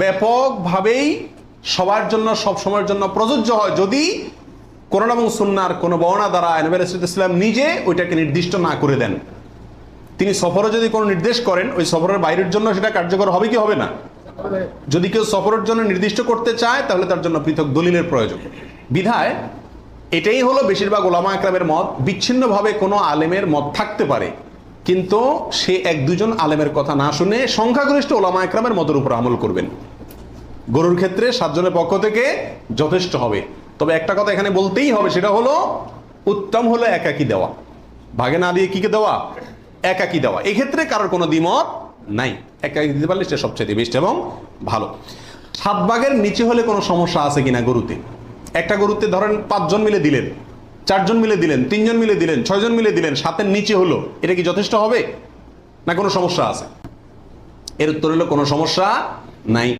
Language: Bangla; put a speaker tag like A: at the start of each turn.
A: ব্যাপকভাবেই সবার জন্য সব সময়ের জন্য প্রযোজ্য হয় যদি কোরআন এবং সুন্নাহর কোনো বর্ণনা দ্বারা নবী আলাইহিস সালাম নিজে ওইটাকে নির্দিষ্ট না করে দেন। তিনি সফরে যদি কোনো নির্দেশ করেন, ওই সফরের বাইরের জন্য সেটা কার্যকর হবে কি হবে না? যদি কেউ সফরের জন্য নির্দিষ্ট করতে চায় তাহলে তার জন্য পৃথক দলিলের প্রয়োজন। বিধায় এটাই হলো বেশিরভাগ ওলামা একরামের মত। বিচ্ছিন্নভাবে কোনো আলেমের মত থাকতে পারে, কিন্তু সে এক দুজন আলেমের কথা না শুনে সংখ্যাগরিষ্ঠ ওলামা একরামের মতের উপর আমল করবেন। গরুর ক্ষেত্রে 7 জনের পক্ষ থেকে যথেষ্ট হবে। তবে একটা কথা এখানে বলতেই হবে, সেটা হলো উত্তম হলো একাকি দেওয়া, ভাগে না দিয়ে কিকে দেওয়া? একাকি দেওয়া। এক্ষেত্রে কারোর কোনো দ্বিমত নাই, একাকি দিতে পারলে সেটা সবচেয়ে বেস্ট এবং ভালো। 7 ভাগের নিচে হলে কোনো সমস্যা আছে কিনা গরুতে? একটা গরুতে ধরেন 5 জন মিলে দিলেন, 4 জন মিলে দিলেন, 3 জন মিলে দিলেন, 6 জন মিলে দিলেন, 7-এর নিচে হলো, এটা কি যথেষ্ট হবে না কোনো সমস্যা আছে? এর উত্তর হলো কোনো সমস্যা নাই।